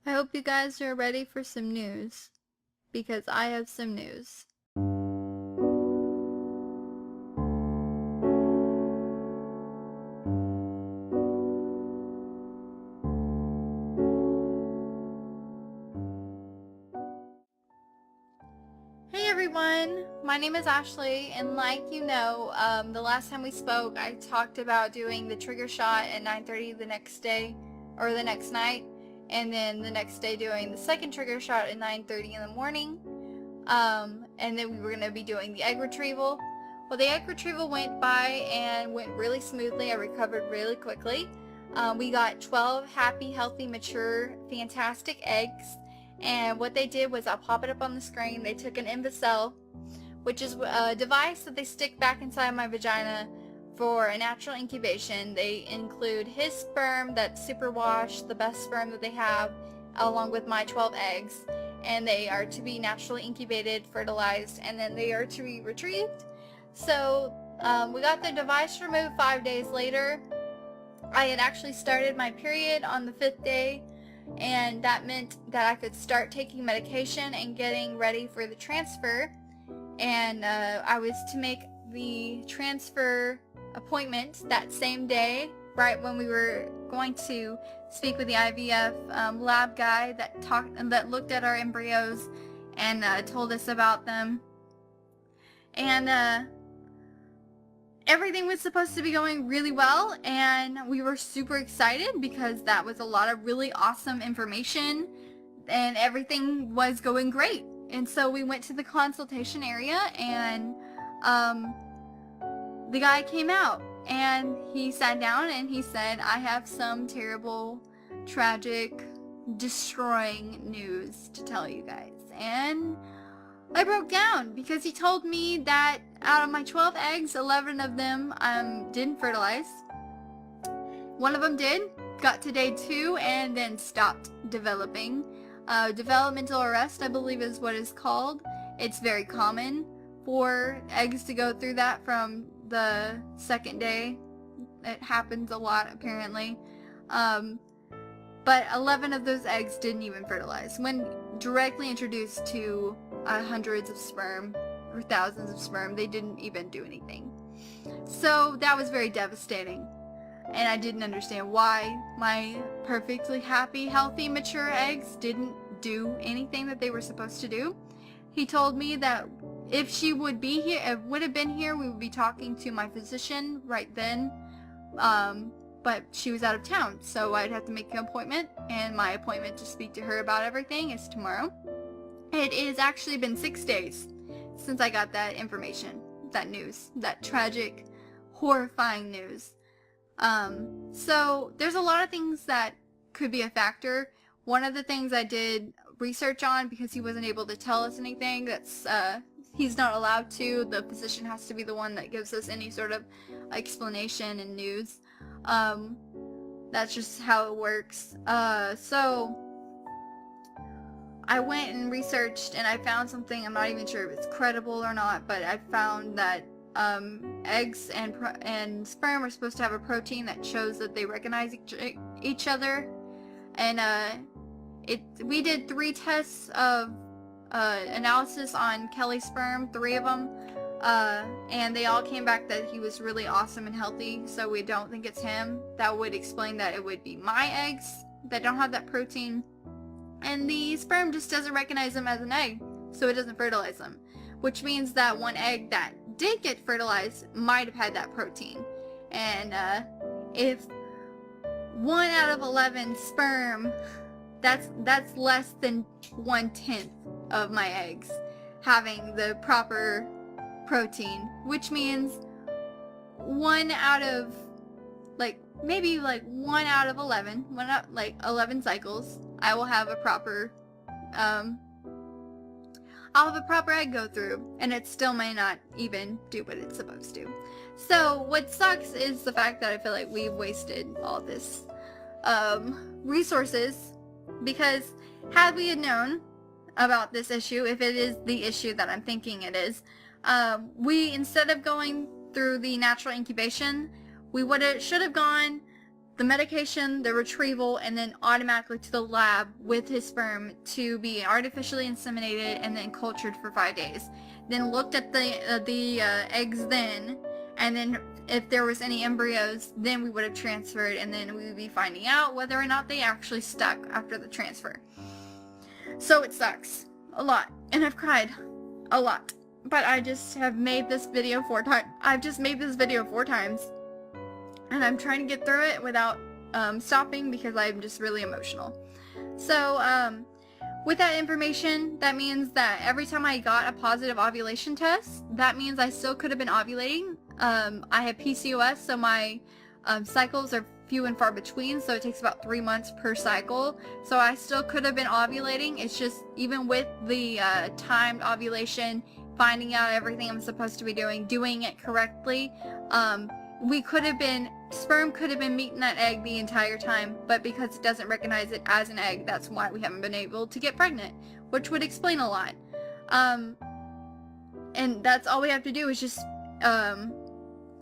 I hope you guys are ready for some news, because I have some news. Hey everyone, my name is Ashley, and like you know, the last time we spoke, I talked about doing the trigger shot at 9:30 the next day, or the next night, and then the next day doing the second trigger shot at 9:30 in the morning, and then we were going to be doing the egg retrieval. Well, the egg retrieval went by and went really smoothly. I recovered really quickly. We got 12 happy, healthy, mature, fantastic eggs. And what they did was, I'll pop it up on the screen, they took an InVicell, which is a device that they stick back inside my vagina for a natural incubation. They include his sperm that's superwashed, the best sperm that they have, along with my 12 eggs. And they are to be naturally incubated, fertilized, and then they are to be retrieved. So we got the device removed 5 days later. I had actually started my period on the 5th day, and that meant that I could start taking medication and getting ready for the transfer. And I was to make the transfer appointment that same day, right when we were going to speak with the IVF lab guy that looked at our embryos and told us about them. And everything was supposed to be going really well, and we were super excited because that was a lot of really awesome information, and everything was going great. And so we went to the consultation area, and the guy came out and he sat down and he said, "I have some terrible, tragic, destroying news to tell you guys." And I broke down because he told me that out of my 12 eggs, 11 of them didn't fertilize. One of them did, got to day 2, and then stopped developing. Developmental arrest, I believe, is what it's called. It's very common for eggs to go through that from the 2nd day. It happens a lot, apparently. But 11 of those eggs didn't even fertilize. When directly introduced to hundreds of sperm or thousands of sperm, they didn't even do anything. So that was very devastating, and I didn't understand why my perfectly happy, healthy, mature eggs didn't do anything that they were supposed to do. He told me that if she would be here, if would have been here, we would be talking to my physician right then, but she was out of town, so I'd have to make an appointment, and my appointment to speak to her about everything is tomorrow. It has actually been 6 days since I got that information, that news, that tragic, horrifying news. So there's a lot of things that could be a factor. One of the things I did research on, because he wasn't able to tell us anything, he's not allowed to. The physician has to be the one that gives us any sort of explanation and news. That's just how it works. So I went and researched, and I found something. I'm not even sure if it's credible or not, but I found that eggs and sperm are supposed to have a protein that shows that they recognize each other. And we did 3 tests of analysis on Kelly's sperm, 3 of them, and they all came back that he was really awesome and healthy, so we don't think it's him. That would explain that it would be my eggs that don't have that protein. And the sperm just doesn't recognize them as an egg, so it doesn't fertilize them. Which means that one egg that did get fertilized might have had that protein. And if 1 out of 11 sperm, that's less than 1/10 of my eggs having the proper protein. Which means 1 out of, maybe 1 out of 11, 11 cycles, I will have a proper, I'll have a proper egg go through, and it still may not even do what it's supposed to. So what sucks is the fact that I feel like we've wasted all this resources, because had we had known about this issue, if it is the issue that I'm thinking it is, we, instead of going through the natural incubation, we should have gone the medication, the retrieval, and then automatically to the lab with his sperm to be artificially inseminated and then cultured for 5 days. Then looked at the eggs then, and then if there was any embryos, then we would have transferred, and then we would be finding out whether or not they actually stuck after the transfer. So it sucks a lot, and I've cried a lot, but I just have made this video 4 times. I've just made this video 4 times, and I'm trying to get through it without stopping because I'm just really emotional. So with that information, that means that every time I got a positive ovulation test, that means I still could have been ovulating. I have PCOS, so my cycles are few and far between, so it takes about 3 months per cycle. So I still could have been ovulating. It's just, even with the timed ovulation, finding out everything I'm supposed to be doing it correctly, we could have been, sperm could have been meeting that egg the entire time, but because it doesn't recognize it as an egg, that's why we haven't been able to get pregnant, which would explain a lot. And that's all we have to do is just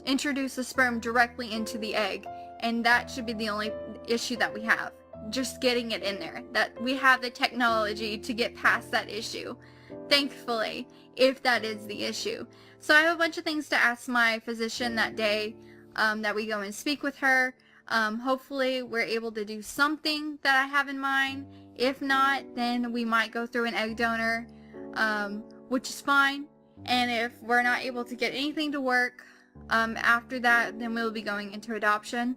introduce the sperm directly into the egg, and that should be the only issue that we have, just getting it in there. That we have the technology to get past that issue, thankfully, if that is the issue. So I have a bunch of things to ask my physician that day, that we go and speak with her. Hopefully we're able to do something that I have in mind. If not, then we might go through an egg donor, which is fine. And if we're not able to get anything to work after that, then we'll be going into adoption.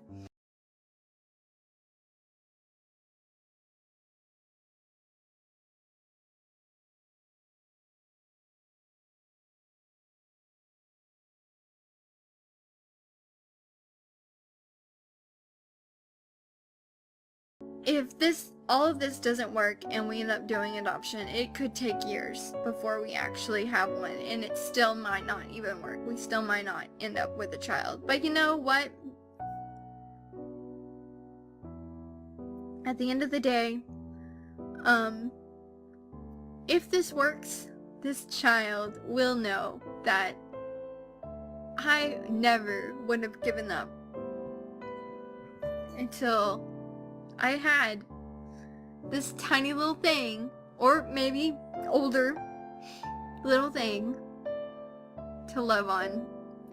If all of this doesn't work and we end up doing adoption, it could take years before we actually have one, and it still might not even work. We still might not end up with a child. But you know what? At the end of the day, if this works, this child will know that I never would have given up until I had this tiny little thing, or maybe older little thing, to love on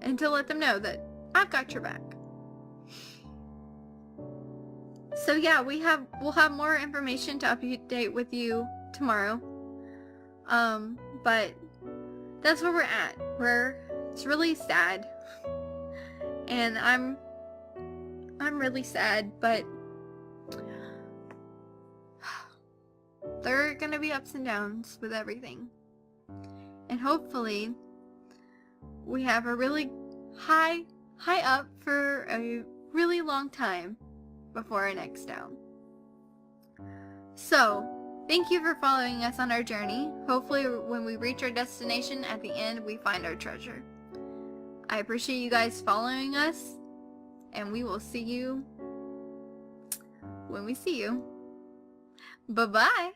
and to let them know that I've got your back. So yeah, we'll have more information to update with you tomorrow. But that's where we're at. It's really sad, and I'm really sad, but there are gonna be ups and downs with everything. And hopefully we have a really high up for a really long time before our next down. So, thank you for following us on our journey. Hopefully when we reach our destination, at the end we find our treasure. I appreciate you guys following us, and we will see you when we see you. Bye-bye!